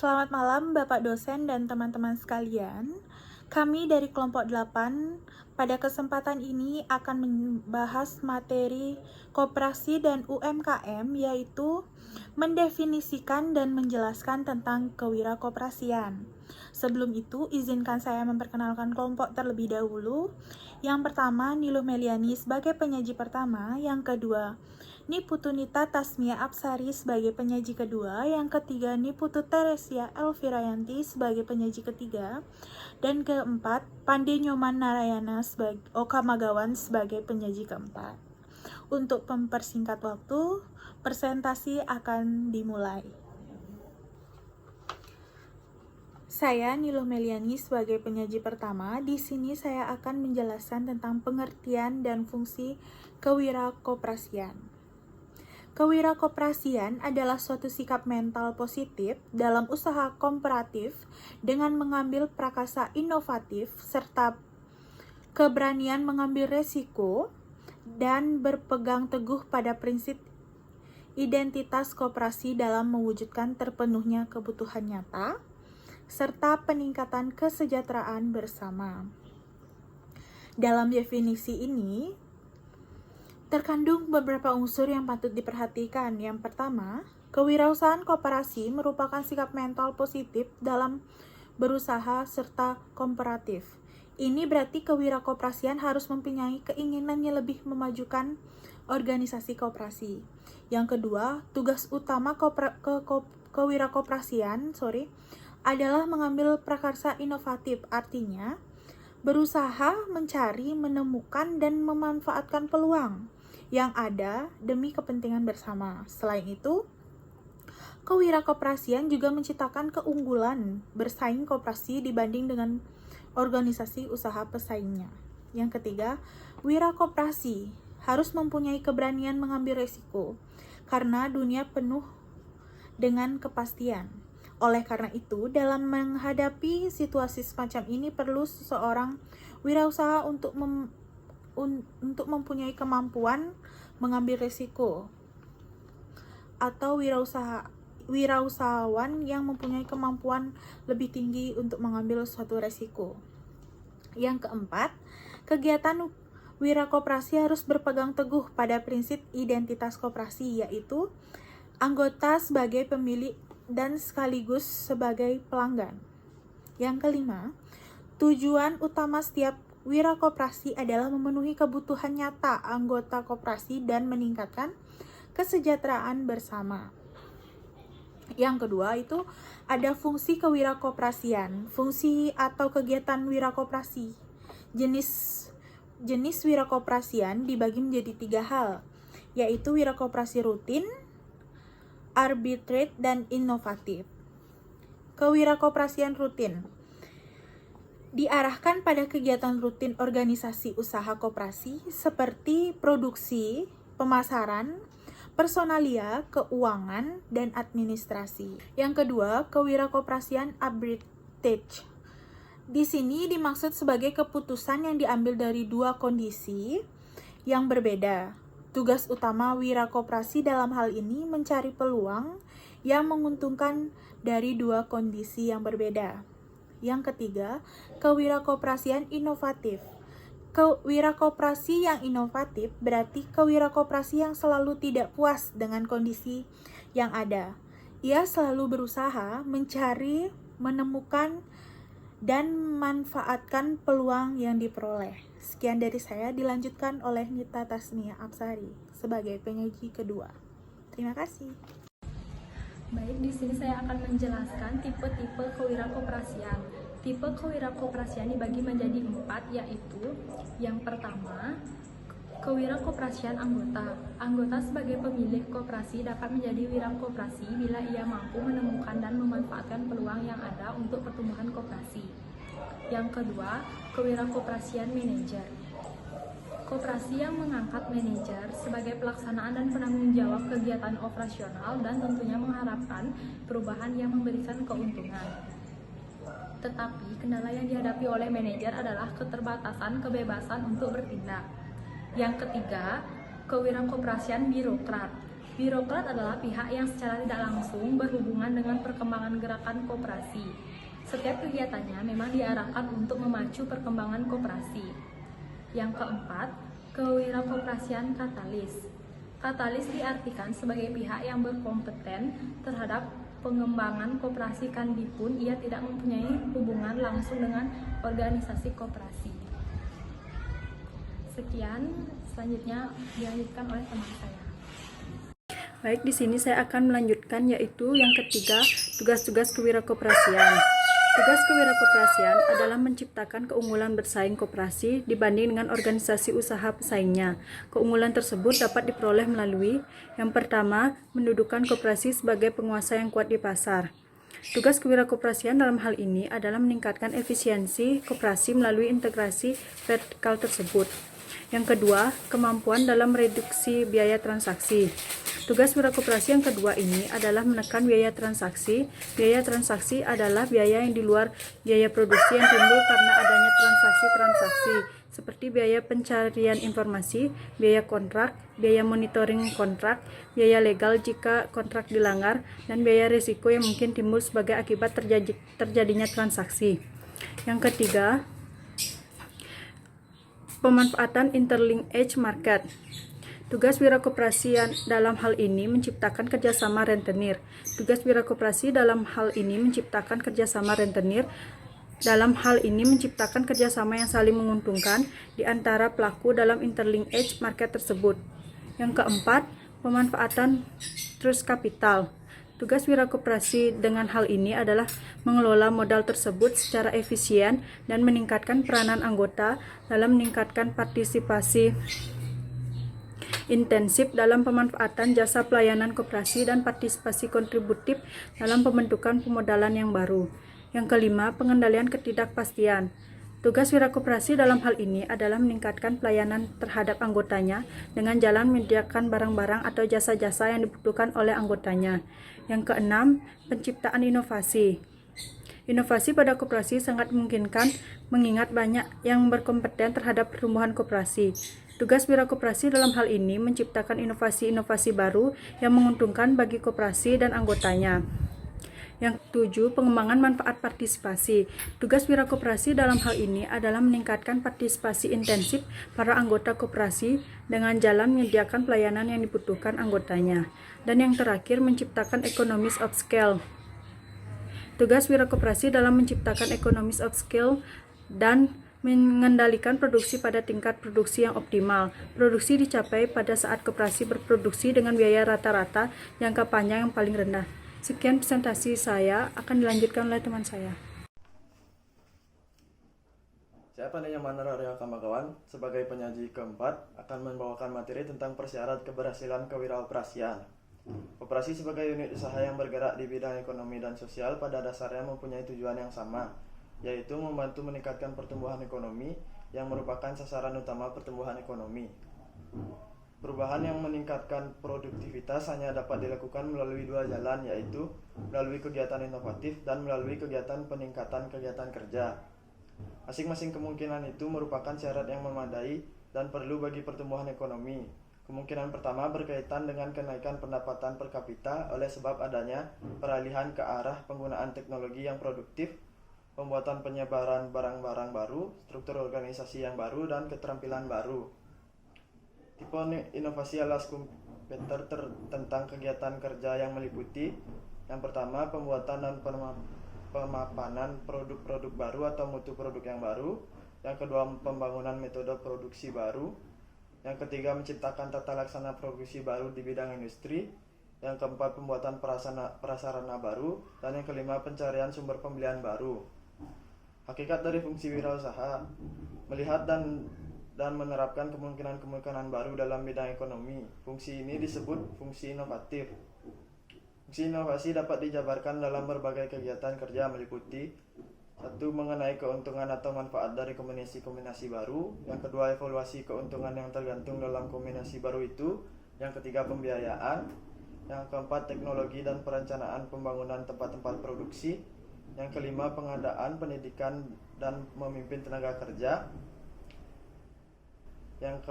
Selamat malam Bapak dosen dan teman-teman sekalian. Kami dari kelompok 8 pada kesempatan ini akan membahas materi koperasi dan UMKM, yaitu mendefinisikan dan menjelaskan tentang kewirakoperasian. Sebelum itu, izinkan saya memperkenalkan kelompok terlebih dahulu. Yang pertama, Niluh Meliani sebagai penyaji pertama. Yang kedua, Niputunita Tasmia Apsari sebagai penyaji kedua. Yang ketiga, Niputu Teresia Elvirayanti sebagai penyaji ketiga. Dan keempat, Pande Nyoman Narayana sebagai Okamagawan sebagai penyaji keempat. Untuk mempersingkat waktu, presentasi akan dimulai. Saya Niluh Meliani sebagai penyaji pertama. Di sini saya akan menjelaskan tentang pengertian dan fungsi kewirakoperasian. Kewirakoperasian adalah suatu sikap mental positif dalam usaha komparatif dengan mengambil prakarsa inovatif serta keberanian mengambil resiko dan berpegang teguh pada prinsip identitas koperasi dalam mewujudkan terpenuhnya kebutuhan nyata serta peningkatan kesejahteraan bersama. Dalam definisi ini, terkandung beberapa unsur yang patut diperhatikan. Yang pertama, kewirausahaan koperasi merupakan sikap mental positif dalam berusaha serta komparatif. Ini berarti kewirakoperasian harus mempunyai keinginannya lebih memajukan organisasi koperasi. Yang kedua, tugas utama kewirakoperasian adalah mengambil prakarsa inovatif, artinya berusaha mencari, menemukan, dan memanfaatkan peluang yang ada demi kepentingan bersama. Selain itu, kewirakoperasian juga menciptakan keunggulan bersaing koperasi dibanding dengan organisasi usaha pesaingnya. Yang ketiga, wirakoperasi harus mempunyai keberanian mengambil resiko karena dunia penuh dengan kepastian. Oleh karena itu, dalam menghadapi situasi semacam ini perlu seseorang wirausaha untuk mempunyai kemampuan mengambil risiko, atau wirausahawan yang mempunyai kemampuan lebih tinggi untuk mengambil suatu risiko. Yang keempat, kegiatan wirakoperasi harus berpegang teguh pada prinsip identitas koperasi, yaitu anggota sebagai pemilik dan sekaligus sebagai pelanggan. Yang kelima, tujuan utama setiap wirakoperasi adalah memenuhi kebutuhan nyata anggota koperasi dan meningkatkan kesejahteraan bersama. Yang kedua itu ada fungsi kewirakoperasian. Fungsi atau kegiatan wirakoperasi. Jenis wirakoperasian dibagi menjadi 3 hal, yaitu wirakoperasi rutin, arbitrate, dan inovatif. Kewirakoperasian rutin diarahkan pada kegiatan rutin organisasi usaha koperasi seperti produksi, pemasaran, personalia, keuangan, dan administrasi. Yang kedua, kewirakoperasian arbitrage. Di sini dimaksud sebagai keputusan yang diambil dari 2 kondisi yang berbeda. Tugas utama wirakoperasi dalam hal ini mencari peluang yang menguntungkan dari 2 kondisi yang berbeda. Yang ketiga, kewirakoperasian inovatif. Kewirakoperasi yang inovatif berarti kewirakoperasi yang selalu tidak puas dengan kondisi yang ada. Ia selalu berusaha mencari, menemukan, dan memanfaatkan peluang yang diperoleh. Sekian dari saya, dilanjutkan oleh Nita Tasmia Apsari sebagai penyaji kedua. Terima kasih. Baik, di sini saya akan menjelaskan tipe-tipe kewirakoperasian. Tipe kewirakoperasian dibagi menjadi 4, yaitu yang pertama, kewirakoperasian anggota. Anggota sebagai pemilik koperasi dapat menjadi wirakoperasi bila ia mampu menemukan dan memanfaatkan peluang yang ada untuk pertumbuhan koperasi. Yang kedua, kewirakoperasian manajer. Koperasi yang mengangkat manajer sebagai pelaksanaan dan penanggung jawab kegiatan operasional dan tentunya mengharapkan perubahan yang memberikan keuntungan. Tetapi kendala yang dihadapi oleh manajer adalah keterbatasan kebebasan untuk bertindak. Yang ketiga, kewirakoperasian birokrat. Birokrat adalah pihak yang secara tidak langsung berhubungan dengan perkembangan gerakan koperasi. Setiap kegiatannya memang diarahkan untuk memacu perkembangan koperasi. Yang keempat, kewirakoperasian katalis. Katalis diartikan sebagai pihak yang berkompeten terhadap pengembangan koperasi kandipun ia tidak mempunyai hubungan langsung dengan organisasi koperasi. Sekian, selanjutnya dilanjutkan oleh teman saya. Baik, di sini saya akan melanjutkan yaitu yang ketiga, tugas-tugas kewirakoperasian. Tugas kewirakoperasian adalah menciptakan keunggulan bersaing koperasi dibanding dengan organisasi usaha pesaingnya. Keunggulan tersebut dapat diperoleh melalui yang pertama, mendudukan koperasi sebagai penguasa yang kuat di pasar. Tugas kewirakoperasian dalam hal ini adalah meningkatkan efisiensi koperasi melalui integrasi vertikal tersebut. Yang kedua, kemampuan dalam mereduksi biaya transaksi. Tugas wirakoperasi yang kedua ini adalah menekan biaya transaksi. Biaya transaksi adalah biaya yang di luar biaya produksi yang timbul karena adanya transaksi-transaksi, seperti biaya pencarian informasi, biaya kontrak, biaya monitoring kontrak, biaya legal jika kontrak dilanggar, dan biaya risiko yang mungkin timbul sebagai akibat terjadinya transaksi. Yang ketiga, pemanfaatan interlinkage market. Tugas wirakoperasi dalam hal ini menciptakan kerjasama rentenir. Tugas wirakoperasi dalam hal ini menciptakan kerjasama rentenir. Dalam hal ini menciptakan kerjasama yang saling menguntungkan di antara pelaku dalam interlinkage market tersebut. Yang keempat, pemanfaatan trust capital. Tugas wirakoperasi dengan hal ini adalah mengelola modal tersebut secara efisien dan meningkatkan peranan anggota dalam meningkatkan partisipasi intensif dalam pemanfaatan jasa pelayanan koperasi dan partisipasi kontributif dalam pembentukan pemodalan yang baru. Yang kelima, pengendalian ketidakpastian. Tugas wirakoperasi dalam hal ini adalah meningkatkan pelayanan terhadap anggotanya dengan jalan menyediakan barang-barang atau jasa-jasa yang dibutuhkan oleh anggotanya. Yang keenam, penciptaan inovasi. Inovasi pada koperasi sangat memungkinkan mengingat banyak yang berkompeten terhadap pertumbuhan koperasi. Tugas wirakoperasi dalam hal ini menciptakan inovasi-inovasi baru yang menguntungkan bagi koperasi dan anggotanya. Yang ketujuh, pengembangan manfaat partisipasi. Tugas wirakoperasi dalam hal ini adalah meningkatkan partisipasi intensif para anggota koperasi dengan jalan menyediakan pelayanan yang dibutuhkan anggotanya. Dan yang terakhir, menciptakan economies of scale. Tugas wirakoperasi dalam menciptakan economies of scale dan mengendalikan produksi pada tingkat produksi yang optimal. Produksi dicapai pada saat koperasi berproduksi dengan biaya rata-rata jangka panjang yang paling rendah. Sekian presentasi saya, akan dilanjutkan oleh teman saya. Saya Pandanya Manar Arya Kamagawan, sebagai penyaji keempat, akan membawakan materi tentang persyarat keberhasilan kewiraoperasian. Koperasi sebagai unit usaha yang bergerak di bidang ekonomi dan sosial pada dasarnya mempunyai tujuan yang sama, yaitu membantu meningkatkan pertumbuhan ekonomi yang merupakan sasaran utama pertumbuhan ekonomi. Perubahan yang meningkatkan produktivitas hanya dapat dilakukan melalui dua jalan, yaitu melalui kegiatan inovatif dan melalui kegiatan peningkatan kegiatan kerja. Masing-masing kemungkinan itu merupakan syarat yang memadai dan perlu bagi pertumbuhan ekonomi. Kemungkinan pertama berkaitan dengan kenaikan pendapatan per kapita oleh sebab adanya peralihan ke arah penggunaan teknologi yang produktif, pembuatan penyebaran barang-barang baru, struktur organisasi yang baru, dan keterampilan baru. Tipe inovasi alas komputer tentang kegiatan kerja yang meliputi: yang pertama, pembuatan dan pemapanan produk-produk baru atau mutu produk yang baru. Yang kedua, pembangunan metode produksi baru. Yang ketiga, menciptakan tata laksana produksi baru di bidang industri. Yang keempat, pembuatan prasarana baru. Dan yang kelima, pencarian sumber pembelian baru. Hakikat dari fungsi wirausaha: melihat dan menerapkan kemungkinan-kemungkinan baru dalam bidang ekonomi. Fungsi ini disebut fungsi inovatif. Fungsi inovasi dapat dijabarkan dalam berbagai kegiatan kerja meliputi: 1. Mengenai keuntungan atau manfaat dari kombinasi-kombinasi baru. Yang kedua, evaluasi keuntungan yang tergantung dalam kombinasi baru itu. Yang ketiga, pembiayaan. Yang keempat, teknologi dan perencanaan pembangunan tempat-tempat produksi. Yang kelima, pengadaan, pendidikan, dan memimpin tenaga kerja. Yang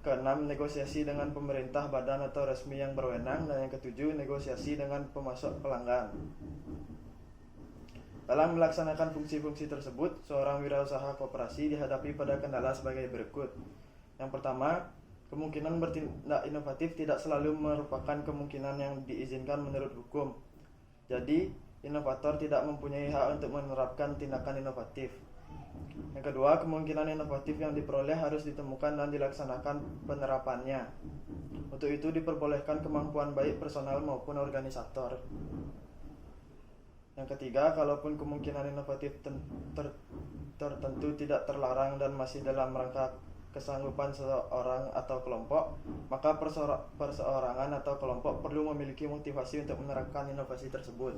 keenam, negosiasi dengan pemerintah, badan atau resmi yang berwenang. Dan yang ketujuh, negosiasi dengan pemasok pelanggan. Dalam melaksanakan fungsi-fungsi tersebut, seorang wirausaha koperasi dihadapi pada kendala sebagai berikut. Yang pertama, kemungkinan bertindak inovatif tidak selalu merupakan kemungkinan yang diizinkan menurut hukum. Jadi, inovator tidak mempunyai hak untuk menerapkan tindakan inovatif. Yang kedua, kemungkinan inovatif yang diperoleh harus ditemukan dan dilaksanakan penerapannya. Untuk itu diperbolehkan kemampuan baik personal maupun organisator. Yang ketiga, kalaupun kemungkinan inovatif tertentu tidak terlarang dan masih dalam rangka kesanggupan seseorang atau kelompok, maka perseorangan atau kelompok perlu memiliki motivasi untuk menerapkan inovasi tersebut.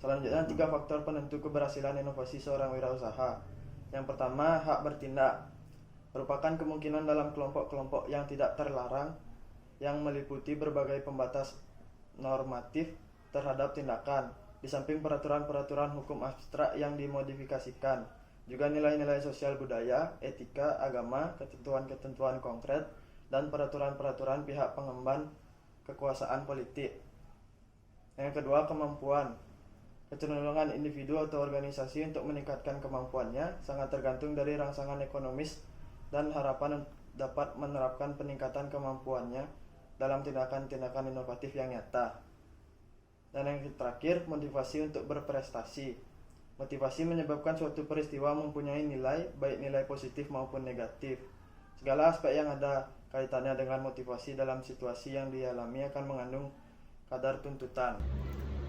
Selanjutnya, 3 faktor penentu keberhasilan inovasi seorang wirausaha. Yang pertama, hak bertindak. Merupakan kemungkinan dalam kelompok-kelompok yang tidak terlarang yang meliputi berbagai pembatas normatif terhadap tindakan, di samping peraturan-peraturan hukum abstrak yang dimodifikasikan, juga nilai-nilai sosial budaya, etika, agama, ketentuan-ketentuan konkret, dan peraturan-peraturan pihak pengemban kekuasaan politik. Yang kedua, kemampuan. Kecenderungan individu atau organisasi untuk meningkatkan kemampuannya sangat tergantung dari rangsangan ekonomis dan harapan dapat menerapkan peningkatan kemampuannya dalam tindakan-tindakan inovatif yang nyata. Dan yang terakhir, motivasi untuk berprestasi. Motivasi menyebabkan suatu peristiwa mempunyai nilai, baik nilai positif maupun negatif. Segala aspek yang ada kaitannya dengan motivasi dalam situasi yang dialami akan mengandung kadar tuntutan.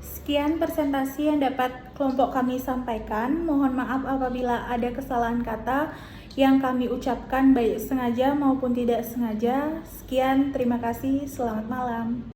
Sekian presentasi yang dapat kelompok kami sampaikan. Mohon maaf apabila ada kesalahan kata yang kami ucapkan baik sengaja maupun tidak sengaja. Sekian, terima kasih, selamat malam.